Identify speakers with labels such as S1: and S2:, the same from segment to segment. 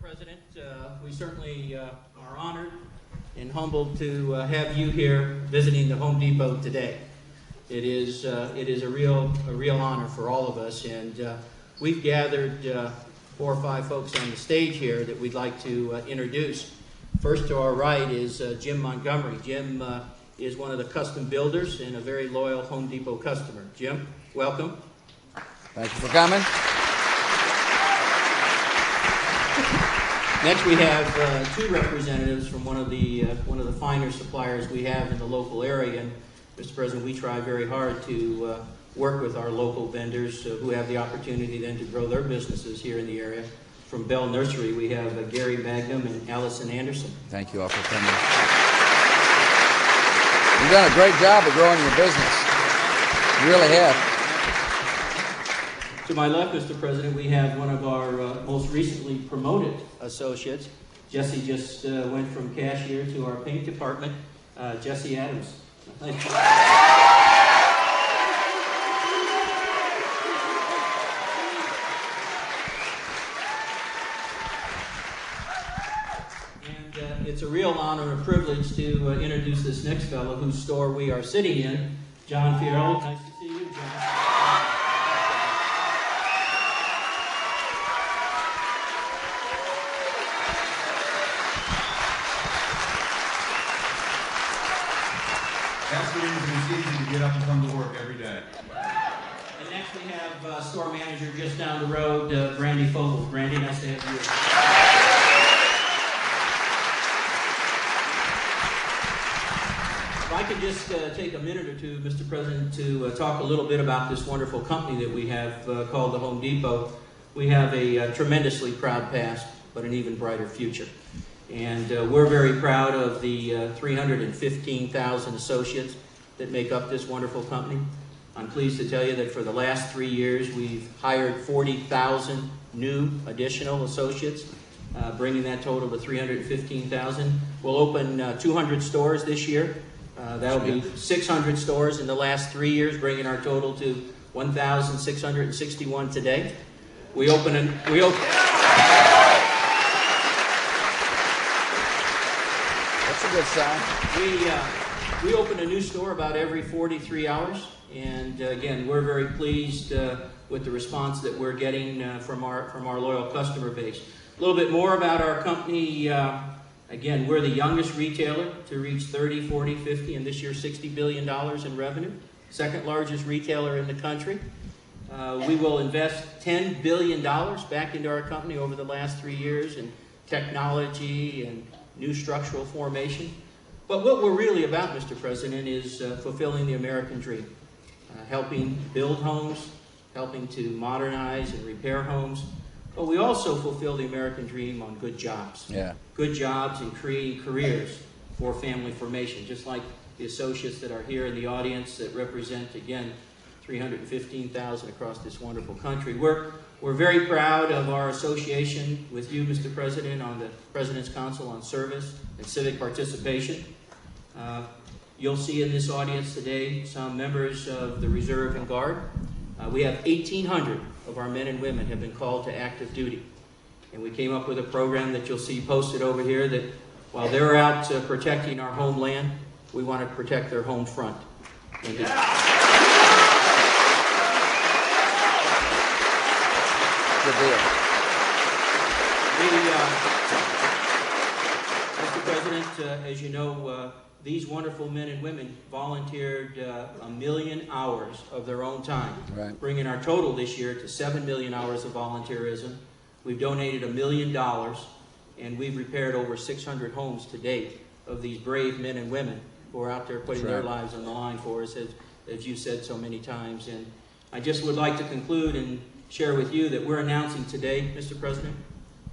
S1: President. We certainly are honored and humbled to have you here visiting the Home Depot today. It is a real honor for all of us, and we've gathered 4 or 5 folks on the stage here that we'd like to introduce. First to our right is Jim Montgomery. Jim is one of the custom builders and a very loyal Home Depot customer. Jim, welcome.
S2: Thank you for coming.
S1: Next, we have 2 representatives from one of the finer suppliers we have in the local area. And Mr. President, we try very hard to work with our local vendors who have the opportunity then to grow their businesses here in the area. From Bell Nursery, we have Gary Magnum and Allison Anderson.
S2: Thank you all for coming. You've done a great job of growing your business. You really have.
S1: To my left, Mr. President, we have one of our most recently promoted associates. Jesse just went from cashier to our paint department. Jesse Adams. Thank you. And it's a real honor and privilege to introduce this next fellow whose store we are sitting in, John Fierro. Nice to see you, John.
S3: That's the reason it's easy to get up and come to work every day.
S1: And next we have store manager just down the road, Brandy Fogel. Brandy, nice to have you. If I could just take a minute or two, Mr. President, to talk a little bit about this wonderful company that we have called the Home Depot. We have a tremendously proud past, but an even brighter future. And we're very proud of the 315,000 associates that make up this wonderful company. I'm pleased to tell you that for the last 3 years, we've hired 40,000 new additional associates, bringing that total to 315,000. We'll open 200 stores this year. That'll be 600 stores in the last 3 years, bringing our total to 1,661 today. We open.
S2: That's a good sign.
S1: We open a new store about every 43 hours, and again, we're very pleased with the response that we're getting from our loyal customer base. A little bit more about our company. Again, we're the youngest retailer to reach 30, 40, 50, and this year $60 billion in revenue. Second largest retailer in the country. We will invest $10 billion back into our company over the last 3 years in technology and new structural formation. But what we're really about, Mr. President, is fulfilling the American dream. Helping build homes, helping to modernize and repair homes. But we also fulfill the American dream on good jobs.
S2: Yeah. Good
S1: jobs and creating careers for family formation, just like the associates that are here in the audience that represent, again, 315,000 across this wonderful country. We're very proud of our association with you, Mr. President, on the President's Council on Service and Civic Participation. You'll see in this audience today some members of the Reserve and Guard. We have 1,800 of our men and women have been called to active duty. And we came up with a program that you'll see posted over here that while they're out protecting our homeland, we want to protect their home front.
S2: Good deal.
S1: Mr. President, as you know, these wonderful men and women volunteered 1 million hours of their own time,
S2: right,
S1: bringing our total this year to 7 million hours of volunteerism. We've donated $1 million, and we've repaired over 600 homes to date of these brave men and women who are out there putting their lives on the line for us, as you said so many times. And I just would like to conclude and share with you that we're announcing today, Mr. President,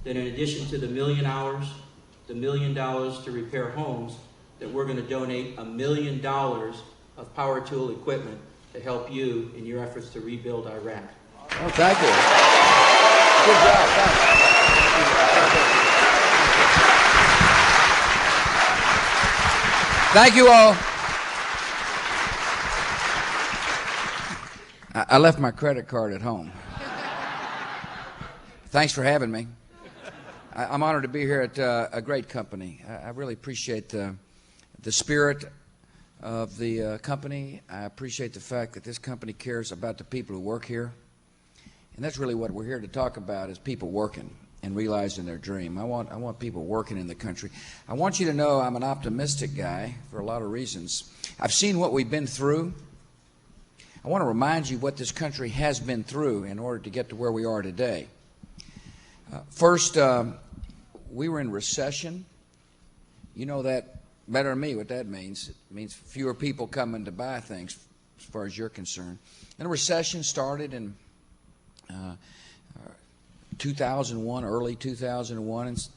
S1: that in addition to the 1 million hours, the $1 million to repair homes, that we're going to donate $1 million of power tool equipment to help you in your efforts to rebuild Iraq.
S2: Oh, thank you. Good job. Thank you all. I left my credit card at home. Thanks for having me. I'm honored to be here at a great company. I really appreciate the spirit of the company. I appreciate the fact that this company cares about the people who work here. And that's really what we're here to talk about, is people working and realizing their dream. I want people working in the country. I want you to know I'm an optimistic guy for a lot of reasons. I've seen what we've been through. I want to remind you what this country has been through in order to get to where we are today. First, we were in recession. You know that better than me what that means. It means fewer people coming to buy things as far as you're concerned. And the recession started in 2001, early 2001. And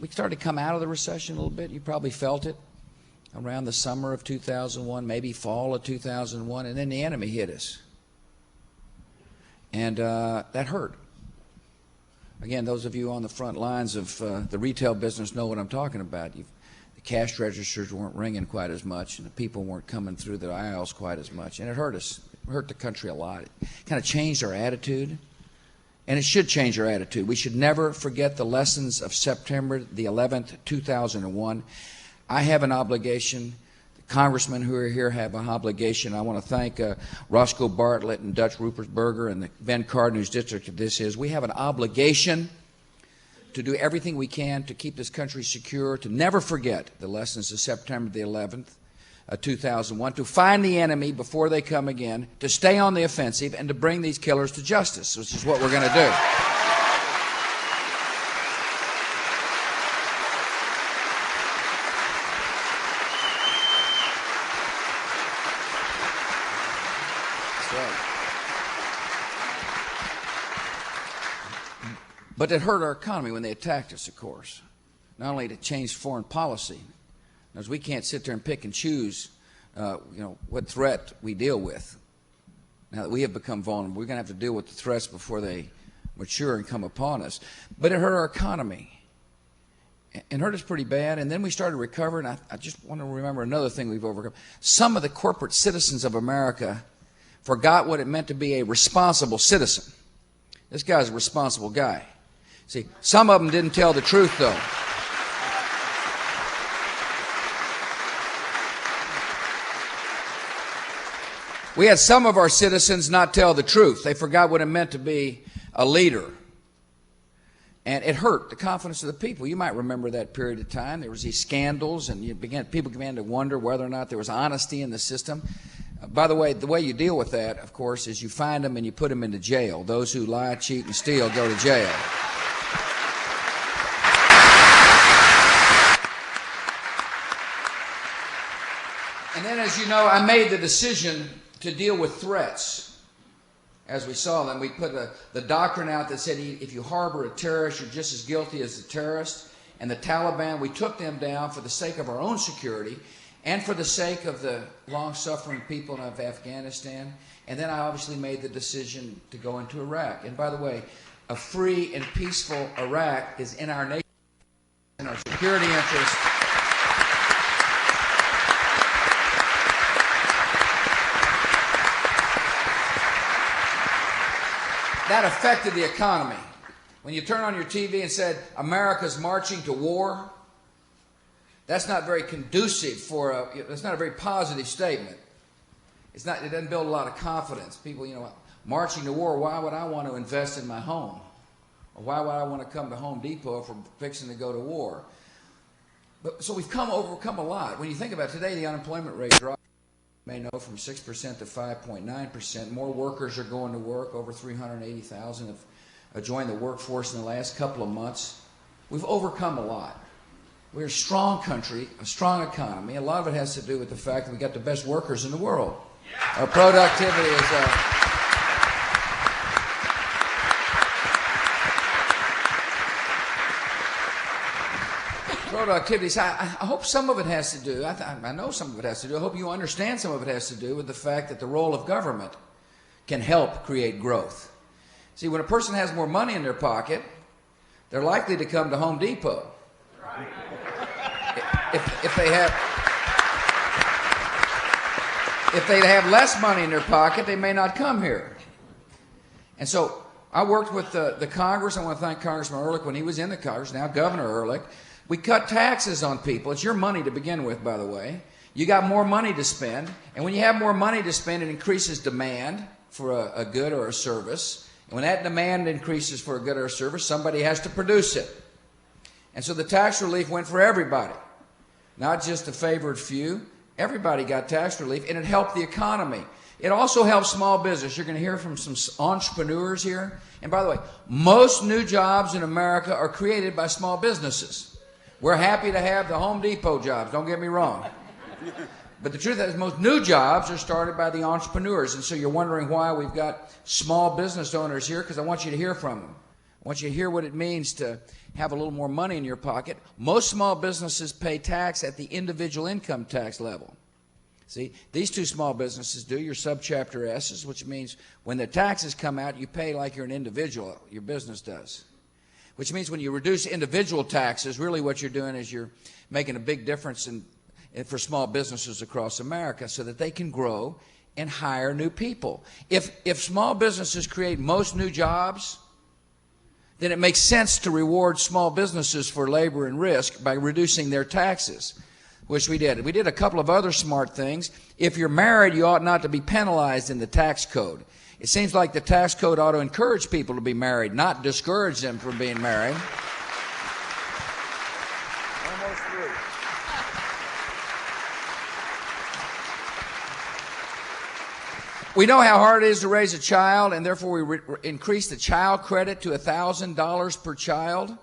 S2: we started to come out of the recession a little bit. You probably felt it around the summer of 2001, maybe fall of 2001. And then the enemy hit us. And that hurt. Again, those of you on the front lines of the retail business know what I'm talking about. The cash registers weren't ringing quite as much, and the people weren't coming through the aisles quite as much. And it hurt us. It hurt the country a lot. It kind of changed our attitude. And it should change our attitude. We should never forget the lessons of September the 11th, 2001. I have an obligation. Congressmen who are here have an obligation. I want to thank Roscoe Bartlett and Dutch Rupersberger and Ben Cardin, whose district this is. We have an obligation to do everything we can to keep this country secure, to never forget the lessons of September the 11th, 2001, to find the enemy before they come again, to stay on the offensive, and to bring these killers to justice, which is what we're going to do. But it hurt our economy when they attacked us, of course. Not only to change foreign policy, as we can't sit there and pick and choose, what threat we deal with. Now that we have become vulnerable, we're going to have to deal with the threats before they mature and come upon us. But it hurt our economy. It hurt us pretty bad, and then we started recovering. I just want to remember another thing we've overcome. Some of the corporate citizens of America forgot what it meant to be a responsible citizen. This guy's a responsible guy. See, some of them didn't tell the truth, though. We had some of our citizens not tell the truth. They forgot what it meant to be a leader. And it hurt the confidence of the people. You might remember that period of time. There was these scandals, and people began to wonder whether or not there was honesty in the system. By the way you deal with that, of course, is you find them and you put them into jail. Those who lie, cheat, and steal go to jail. And then, as you know, I made the decision to deal with threats as we saw them. We put the doctrine out that said if you harbor a terrorist, you're just as guilty as the terrorist. And the Taliban, we took them down for the sake of our own security and for the sake of the long-suffering people of Afghanistan. And then I obviously made the decision to go into Iraq. And by the way, a free and peaceful Iraq is in our nation, in our security interest. That affected the economy. When you turn on your TV and said, America's marching to war, that's not very conducive that's not a very positive statement. It doesn't build a lot of confidence. People, marching to war, why would I want to invest in my home? Or why would I want to come to Home Depot if we're fixing to go to war? So we've overcome a lot. When you think about it, today, the unemployment rate dropped. You may know, from 6% to 5.9%. More workers are going to work. Over 380,000 have joined the workforce in the last couple of months. We've overcome a lot. We're a strong country, a strong economy. A lot of it has to do with the fact that we got the best workers in the world. Our productivity is productivity. I hope some of it has to do, I know some of it has to do, I hope you understand some of it has to do with the fact that the role of government can help create growth. See, when a person has more money in their pocket, they're likely to come to Home Depot. If they have less money in their pocket, they may not come here. And so I worked with the Congress. I want to thank Congressman Ehrlich when he was in the Congress, now Governor Ehrlich. We cut taxes on people. It's your money to begin with, by the way. You got more money to spend, and when you have more money to spend, it increases demand for a good or a service. And when that demand increases for a good or a service, somebody has to produce it. And so the tax relief went for everybody, not just the favored few. Everybody got tax relief, and it helped the economy. It also helps small business. You're going to hear from some entrepreneurs here. And by the way, most new jobs in America are created by small businesses. We're happy to have the Home Depot jobs, don't get me wrong. But the truth is, most new jobs are started by the entrepreneurs. And so you're wondering why we've got small business owners here, because I want you to hear from them. I want you to hear what it means to have a little more money in your pocket. Most small businesses pay tax at the individual income tax level. See, these two small businesses do, your subchapter S's, which means when the taxes come out, you pay like you're an individual, your business does. Which means when you reduce individual taxes, really what you're doing is you're making a big difference for small businesses across America so that they can grow and hire new people. If small businesses create most new jobs, then it makes sense to reward small businesses for labor and risk by reducing their taxes, which we did. We did a couple of other smart things. If you're married, you ought not to be penalized in the tax code. It seems like the tax code ought to encourage people to be married, not discourage them from being married. Almost through. We know how hard it is to raise a child, and therefore we increase the child credit to $1,000 per child.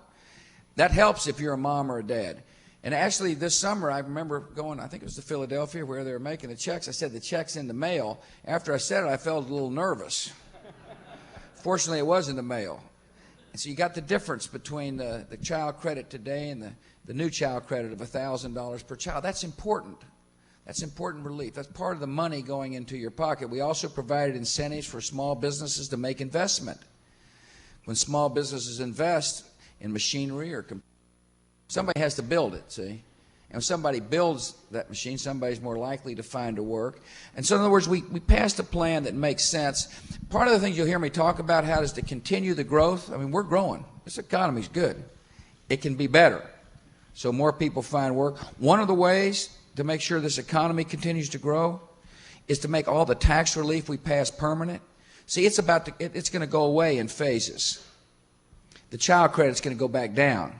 S2: That helps if you're a mom or a dad. And actually, this summer, I remember going, I think it was to Philadelphia, where they were making the checks. I said, the check's in the mail. After I said it, I felt a little nervous. Fortunately, it was in the mail. And so you got the difference between the child credit today and the new child credit of $1,000 per child. That's important. That's important relief. That's part of the money going into your pocket. We also provided incentives for small businesses to make investment. When small businesses invest in machinery or somebody has to build it, see? And when somebody builds that machine, somebody's more likely to find a work. And so in other words, we passed a plan that makes sense. Part of the things you'll hear me talk about, how is to continue the growth. I mean, we're growing. This economy's good. It can be better. So more people find work. One of the ways to make sure this economy continues to grow is to make all the tax relief we pass permanent. See, it's going to go away in phases. The child credit's going to go back down.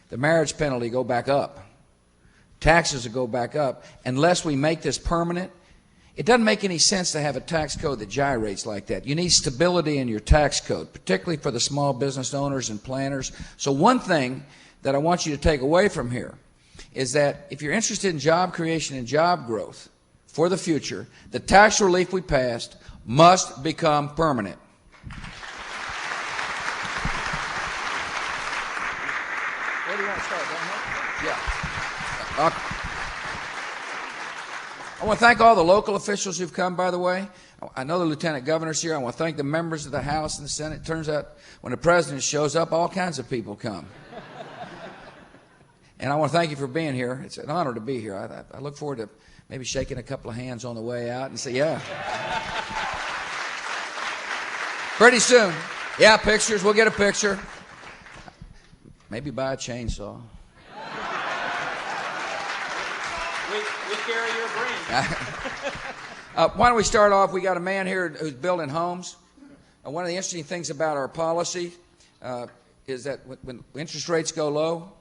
S2: The marriage penalty go back up. Taxes will go back up. Unless we make this permanent, it doesn't make any sense to have a tax code that gyrates like that. You need stability in your tax code, particularly for the small business owners and planners. So one thing that I want you to take away from here is that if you're interested in job creation and job growth for the future, the tax relief we passed must become permanent. Where do you want to start? Yeah. I want to thank all the local officials who've come, by the way. I know the Lieutenant Governor's here. I want to thank the members of the House and the Senate. It turns out when the President shows up, all kinds of people come. And I want to thank you for being here. It's an honor to be here. I look forward to maybe shaking a couple of hands on the way out and say, yeah. Pretty soon. Yeah, pictures. We'll get a picture. Maybe buy a chainsaw.
S1: We carry your brand.
S2: Why don't we start off? We got a man here who's building homes. One of the interesting things about our policy is that when interest rates go low,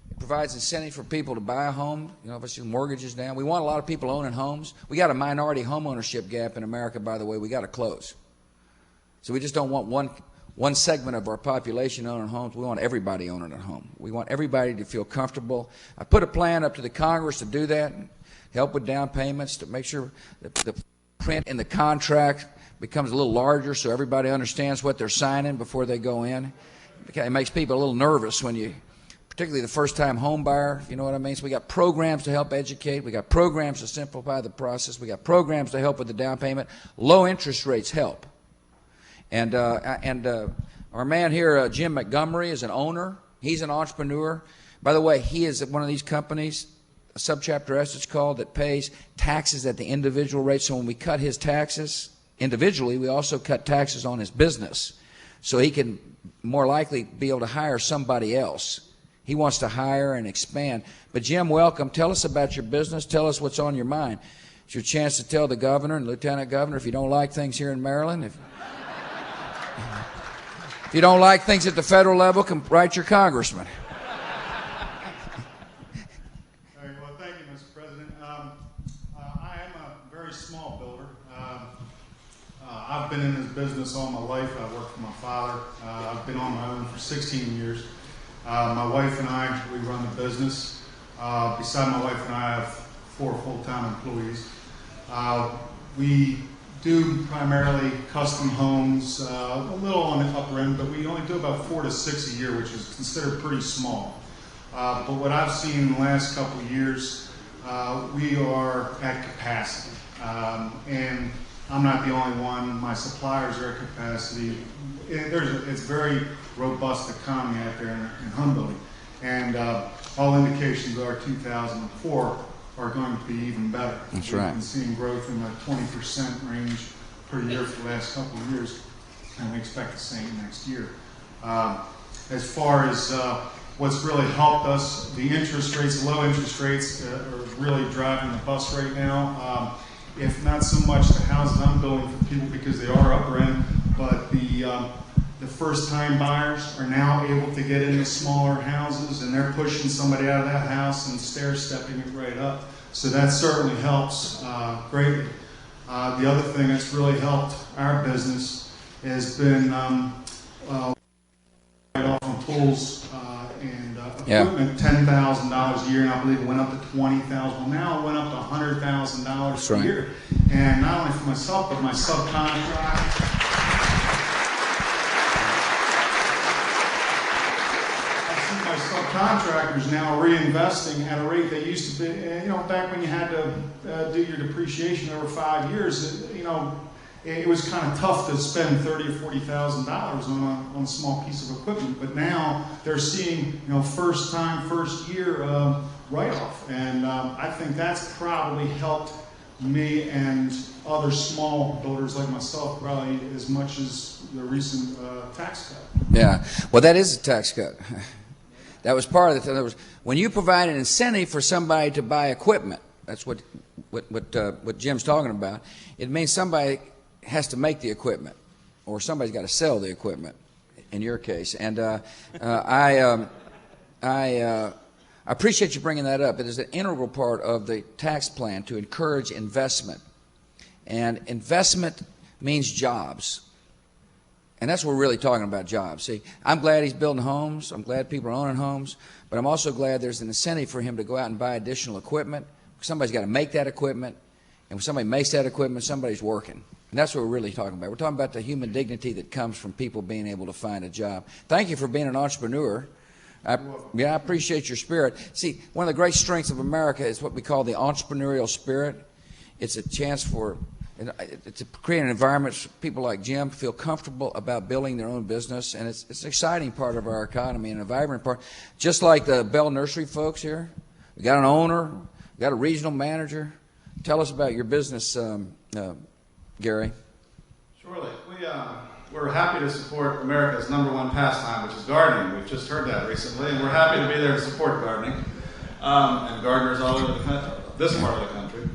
S2: it provides incentive for people to buy a home. You know, obviously mortgages down. We want a lot of people owning homes. We got a minority home ownership gap in America, by the way. We got to close. So we just don't want one segment of our population owning homes. We want everybody owning a home. We want everybody to feel comfortable. I put a plan up to the Congress to do that, help with down payments, to make sure that the print in the contract becomes a little larger so everybody understands what they're signing before they go in. It makes people a little nervous when you, particularly the first-time home buyer, if you know what I mean. So we got programs to help educate. We got programs to simplify the process. We got programs to help with the down payment. Low interest rates help. And our man here, Jim Montgomery, is an owner. He's an entrepreneur. By the way, he is at one of these companies, subchapter S it's called, that pays taxes at the individual rate. So when we cut his taxes individually, we also cut taxes on his business. so he can more likely be able to hire somebody else. He wants to hire and expand. But Jim, welcome. Tell us about your business. Tell us what's on your mind. It's your chance to tell the governor and lieutenant governor if you don't like things here in Maryland. If you don't like things at the federal level, come write your congressman.
S3: All right, well, thank you, Mr. President. I am a very small builder. I've been in this business all my life. I worked for my father. I've been on my own for 16 years. My wife and I, we run the business. Beside my wife and I have 4 full-time employees. We do primarily custom homes, a little on the upper end, but we only do about 4 to 6 a year, which is considered pretty small. But what I've seen in the last couple of years, we are at capacity. And I'm not the only one. My suppliers are at capacity. It's a very robust economy out there in home building. And all indications are 2004 are going to be even better.
S2: That's right.
S3: We've been seeing growth in the 20% range per year for the last couple of years, and we expect the same next year. As far as what's really helped us, the interest rates, low interest rates are really driving the bus right now. If not so much the houses I'm building for people because they are upper end, but the first-time buyers are now able to get into smaller houses, and they're pushing somebody out of that house and stair-stepping it right up. So that certainly helps greatly. The other thing that's really helped our business has been write-off on tools and equipment, $10,000 a year, and I believe it went up to $20,000. Well, now it went up to $100,000 a year. And not only for myself, but my subcontractor. My subcontractors now reinvesting at a rate they used to be, back when you had to do your depreciation over 5 years, it was kind of tough to spend $30,000 or $40,000 on a small piece of equipment. But now they're seeing, first time, first year write-off. And I think that's probably helped me and other small builders like myself probably as much as the recent tax cut.
S2: Yeah, well, that is a tax cut. That was part of it. When you provide an incentive for somebody to buy equipment, that's what Jim's talking about. It means somebody has to make the equipment, or somebody's got to sell the equipment. In your case, and I appreciate you bringing that up. It is an integral part of the tax plan to encourage investment, and investment means jobs. And that's what we're really talking about, jobs. See, I'm glad he's building homes. I'm glad people are owning homes. But I'm also glad there's an incentive for him to go out and buy additional equipment. Somebody's got to make that equipment. And when somebody makes that equipment, somebody's working. And that's what we're really talking about. We're talking about the human dignity that comes from people being able to find a job. Thank you for being an entrepreneur. I appreciate your spirit. See, one of the great strengths of America is what we call the entrepreneurial spirit. It's a chance to create an environment where people like Jim feel comfortable about building their own business, and it's an exciting part of our economy and a vibrant part. Just like the Bell Nursery folks here, we got an owner, we got a regional manager. Tell us about your business, Gary.
S4: Surely. We're happy to support America's #1 pastime, which is gardening. We've just heard that recently, and we're happy to be there to support gardening and gardeners all over this part of the country.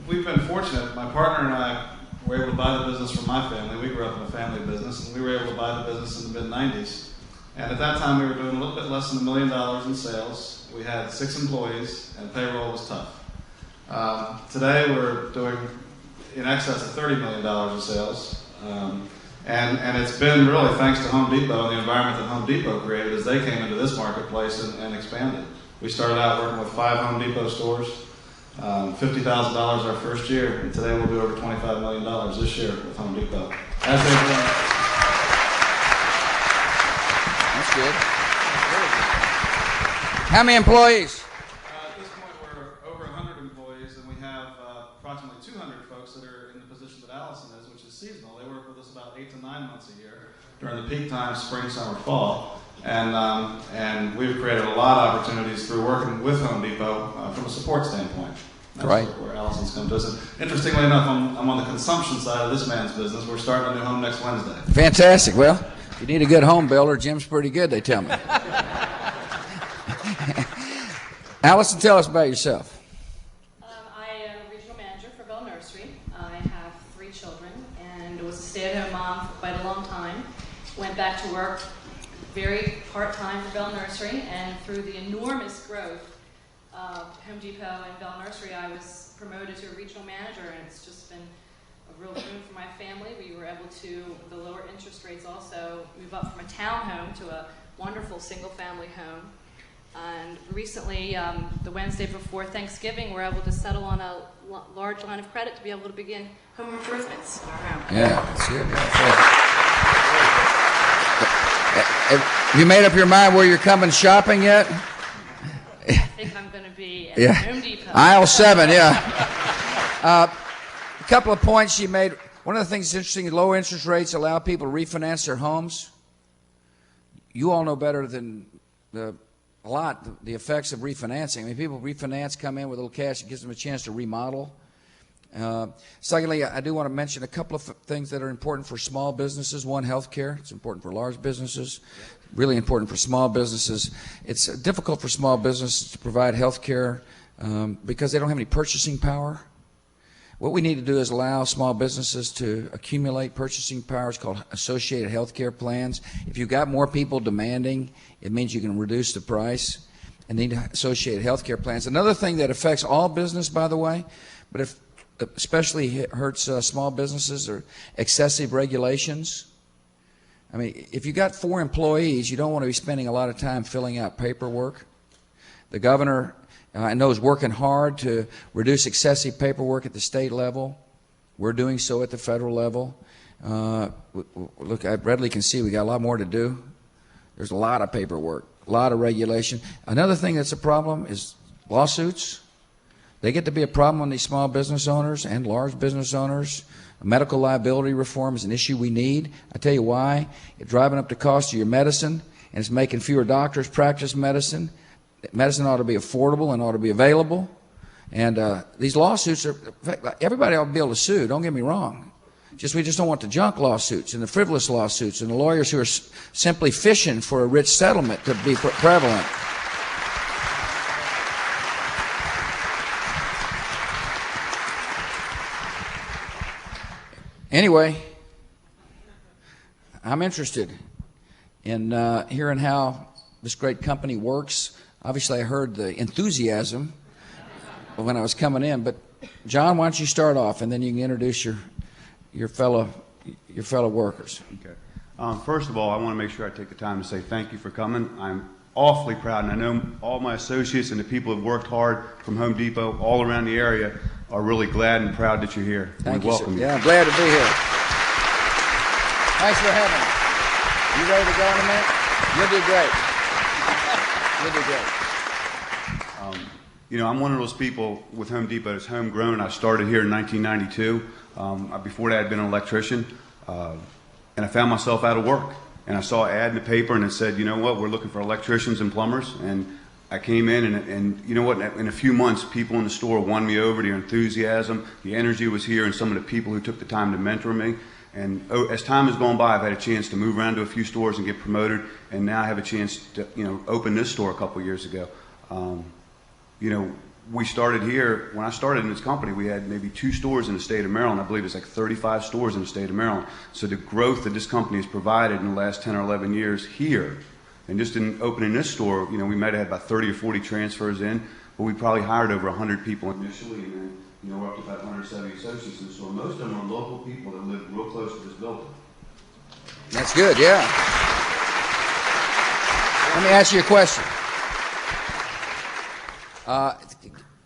S4: We've been fortunate. My partner and I were able to buy the business from my family. We grew up in a family business, and we were able to buy the business in the mid-'90s. And at that time, we were doing a little bit less than $1 million in sales. We had 6 employees, and payroll was tough. Today, we're doing in excess of $30 million in sales. And it's been really thanks to Home Depot and the environment that Home Depot created as they came into this marketplace and expanded. We started out working with 5 Home Depot stores. $50,000 our first year, and today we'll do over $25 million this year with Home Depot. That's
S2: good. How many employees?
S4: At this point, we're over 100 employees, and we have approximately 200 folks that are in the position that Allison is, which is seasonal. They work with us about 8 to 9 months a year during the peak time, spring, summer, fall. And we've created a lot of opportunities through working with Home Depot from a support standpoint. That's
S2: Right.
S4: where Allison's come to us. And interestingly enough, I'm on the consumption side of this man's business. We're starting a new home next Wednesday.
S2: Fantastic. Well, if you need a good home builder, Jim's pretty good, they tell me. Allison, tell us about yourself.
S5: I am a regional manager for Bell Nursery. I have 3 children and was a stay-at-home mom for quite a long time. Went back to work very part-time for Bell Nursery, and through the enormous growth of Home Depot and Bell Nursery, I was promoted to a regional manager, and it's just been a real boon for my family. We were able to, with the lower interest rates, also move up from a townhome to a wonderful single-family home. And recently, the Wednesday before Thanksgiving, we're able to settle on a large line of credit to be able to begin home improvements in our home.
S2: Yeah, that's good. Have you made up your mind where you're coming shopping yet?
S5: I think I'm going to be at Home Depot.
S2: Aisle 7, yeah. A couple of points she made. One of the things that's interesting is low interest rates allow people to refinance their homes. You all know better than the effects of refinancing. I mean, people refinance, come in with a little cash, it gives them a chance to remodel. Secondly, I do want to mention a couple of things that are important for small businesses. One, healthcare. It's important for large businesses. Really important for small businesses. It's difficult for small businesses to provide healthcare because they don't have any purchasing power. What we need to do is allow small businesses to accumulate purchasing power. It's called associated healthcare plans. If you've got more people demanding, it means you can reduce the price and need associated healthcare plans. Another thing that affects all business, by the way, but if especially hurts small businesses, are excessive regulations. I mean, if you got 4 employees, you don't want to be spending a lot of time filling out paperwork. The governor, I know, is working hard to reduce excessive paperwork at the state level. We're doing so at the federal level. Look, I readily can see we got a lot more to do. There's a lot of paperwork, a lot of regulation. Another thing that's a problem is lawsuits. They get to be a problem on these small business owners and large business owners. Medical liability reform is an issue we need. I tell you why. It's driving up the cost of your medicine, and it's making fewer doctors practice medicine. Medicine ought to be affordable and ought to be available. And these lawsuits are, in fact, everybody ought to be able to sue, don't get me wrong. We just don't want the junk lawsuits and the frivolous lawsuits and the lawyers who are simply fishing for a rich settlement to be prevalent. Anyway, I'm interested in hearing how this great company works. Obviously, I heard the enthusiasm when I was coming in, but John, why don't you start off, and then you can introduce your fellow workers.
S6: Okay. First of all, I want to make sure I take the time to say thank you for coming. I'm awfully proud, and I know all my associates and the people who have worked hard from Home Depot all around the area are really glad and proud that you're here.
S2: Thank
S6: we
S2: you,
S6: welcome
S2: sir.
S6: you.
S2: Yeah, I'm glad to be here. Thanks for having me. You ready to go in a minute? You'll do great. You'll do great.
S6: You know, I'm one of those people with Home Depot that's homegrown. I started here in 1992. Before that, I'd been an electrician, and I found myself out of work. And I saw an ad in the paper, and it said, you know what, we're looking for electricians and plumbers. And I came in, and you know what, in a few months, people in the store won me over. Their enthusiasm, the energy was here, and some of the people who took the time to mentor me. And as time has gone by, I've had a chance to move around to a few stores and get promoted, and now I have a chance to, you know, open this store a couple of years ago. You know, we started here, when I started in this company, we had maybe 2 stores in the state of Maryland. I believe it's like 35 stores in the state of Maryland. So the growth that this company has provided in the last 10 or 11 years here, and just in opening this store, you know, we might have had about 30 or 40 transfers in, but we probably hired over 100 people initially, and then, you know, we're up to about 170 associates in the store. Most of them are local people that live real close to this building.
S2: That's good, yeah. Let me ask you a question.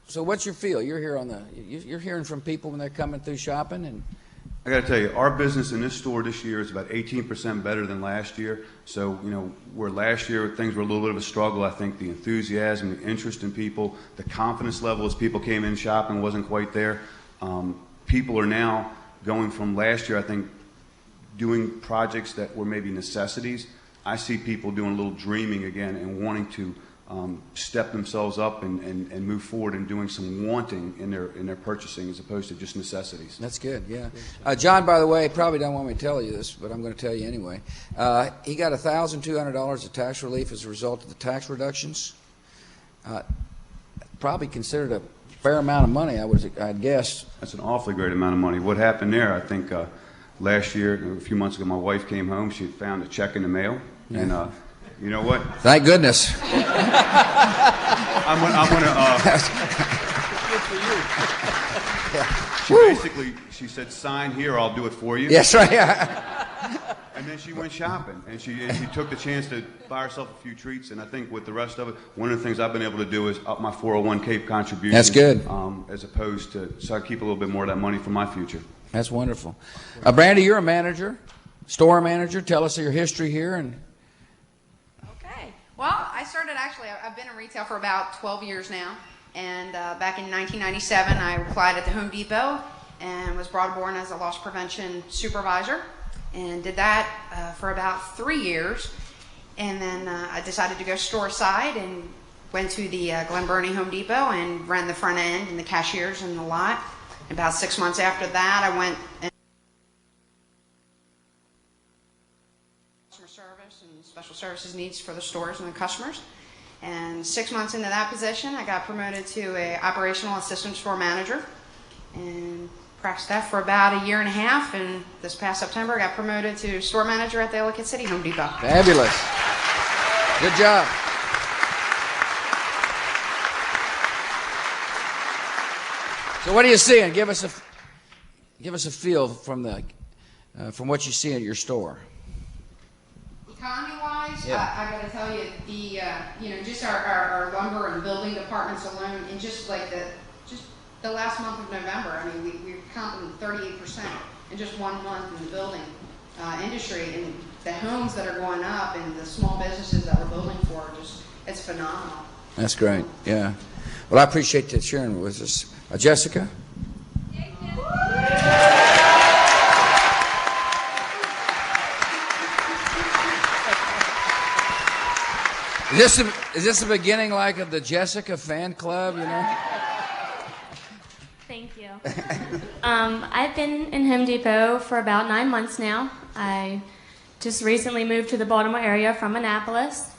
S2: So what's your feel? You're here you're hearing from people when they're coming through shopping, and
S6: I got to tell you, our business in this store this year is about 18% better than last year. So, you know, where last year things were a little bit of a struggle, I think the enthusiasm, the interest in people, the confidence level as people came in shopping wasn't quite there. People are now going from last year, I think, doing projects that were maybe necessities. I see people doing a little dreaming again and wanting to step themselves up and move forward in doing some wanting in their purchasing as opposed to just necessities.
S2: That's good, yeah. John, by the way, probably don't want me to tell you this, but I'm going to tell you anyway. He got $1,200 of tax relief as a result of the tax reductions. Probably considered a fair amount of money, I'd guess.
S6: That's an awfully great amount of money. What happened there, I think last year, a few months ago, my wife came home. She had found a check in the mail. Yeah. And you know what?
S2: Thank goodness.
S6: I'm gonna she said, sign here, I'll do it for you.
S2: Yes, right.
S6: And then she went shopping, and she took the chance to buy herself a few treats. And I think with the rest of it, one of the things I've been able to do is up my 401k contribution.
S2: That's good.
S6: As opposed to, so I keep a little bit more of that money for my future.
S2: That's wonderful. Brandy, you're a manager, store manager. Tell us your history here.
S7: Okay. Well, I've been in retail for about 12 years now. And back in 1997, I applied at the Home Depot and was brought aboard as a loss prevention supervisor. And did that for about 3 years. And then I decided to go store side and went to the Glen Burnie Home Depot and ran the front end and the cashiers and the lot. And about 6 months after that, I went and customer service and special services needs for the stores and the customers. And 6 months into that position, I got promoted to a operational assistant store manager. And practiced that for about a year and a half, and this past September I got promoted to store manager at the Ellicott City Home Depot.
S2: Fabulous. Good job. So what are you seeing? Give us a feel from what you see at your store.
S7: Economy-wise,
S2: Yeah.
S7: I got to tell you, just our lumber and building departments alone, and just the last month of November, I mean, we're comping 38% in just 1 month in the building industry, and the homes that are going up and the small businesses that we're building for, it's phenomenal.
S2: That's great, yeah. Well, I appreciate that sharing with us. Jessica? Is this the beginning of the Jessica fan club, you know?
S8: Thank you. I've been in Home Depot for about 9 months now. I just recently moved to the Baltimore area from Annapolis.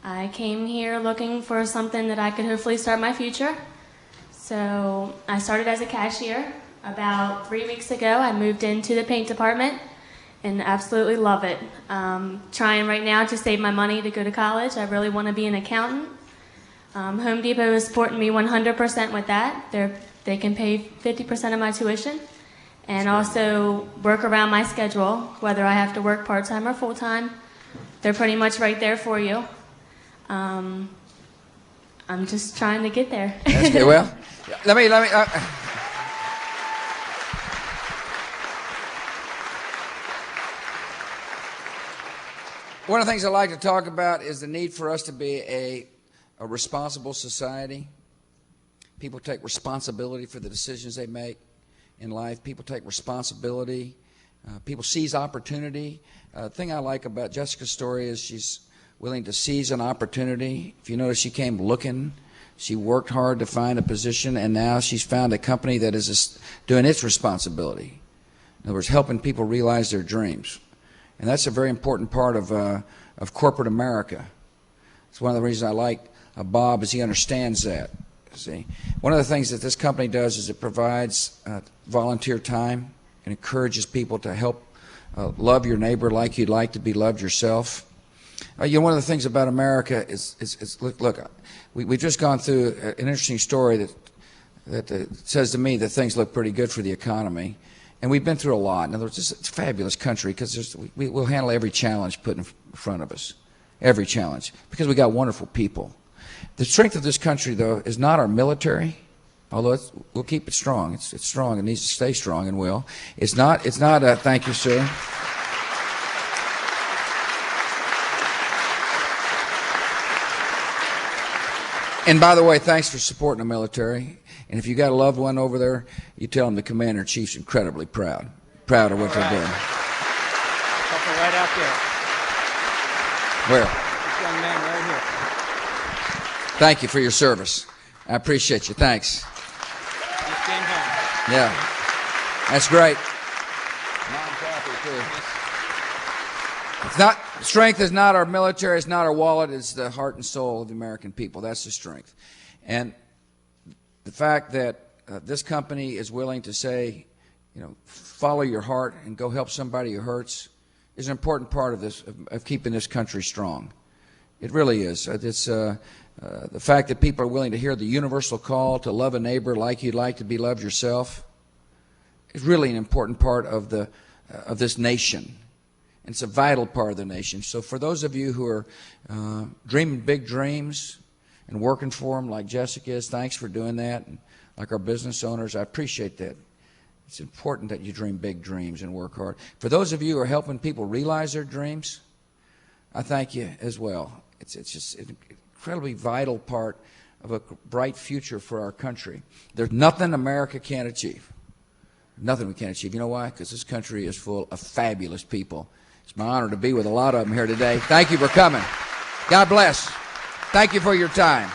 S8: I came here looking for something that I could hopefully start my future. So I started as a cashier. About 3 weeks ago, I moved into the paint department and absolutely love it. Trying right now to save my money to go to college. I really want to be an accountant. Home Depot is supporting me 100% with that. They can pay 50% of my tuition and also work around my schedule, whether I have to work part-time or full-time. They're pretty much right there for you. I'm just trying to get there.
S2: That's good. Well, let me. One of the things I like to talk about is the need for us to be a responsible society. People take responsibility for the decisions they make in life. People take responsibility. People seize opportunity. The thing I like about Jessica's story is she's willing to seize an opportunity. If you notice, she came looking. She worked hard to find a position, and now she's found a company that is doing its responsibility. In other words, helping people realize their dreams. And that's a very important part of corporate America. It's one of the reasons I like Bob, is he understands that. See, one of the things that this company does is it provides volunteer time and encourages people to help love your neighbor like you'd like to be loved yourself. One of the things about America is look, we've just gone through an interesting story that says to me that things look pretty good for the economy, and we've been through a lot. In other words, it's a fabulous country because we'll handle every challenge put in front of us, every challenge, because we got wonderful people. The strength of this country, though, is not our military, although we'll keep it strong. It's strong. It needs to stay strong, and will. It's not. Thank you, sir. And by the way, thanks for supporting the military. And if you got a loved one over there, you tell them the Commander-in-Chief's incredibly proud of what they're doing.
S9: Right out there.
S2: Where?
S9: This young man right here.
S2: Thank you for your service. I appreciate you. Thanks.
S1: Just came home.
S2: Yeah, that's great. It's not, strength is not our military, it's not our wallet, it's the heart and soul of the American people. That's the strength. And the fact that this company is willing to say, you know, follow your heart and go help somebody who hurts is an important part of this, of keeping this country strong. It really is. It's the fact that people are willing to hear the universal call to love a neighbor like you'd like to be loved yourself is really an important part of this nation. And it's a vital part of the nation. So for those of you who are dreaming big dreams and working for them like Jessica is, thanks for doing that. And like our business owners, I appreciate that. It's important that you dream big dreams and work hard. For those of you who are helping people realize their dreams, I thank you as well. It's just an incredibly vital part of a bright future for our country. There's nothing America can't achieve. Nothing we can't achieve. You know why? Because this country is full of fabulous people. It's my honor to be with a lot of them here today. Thank you for coming. God bless. Thank you for your time.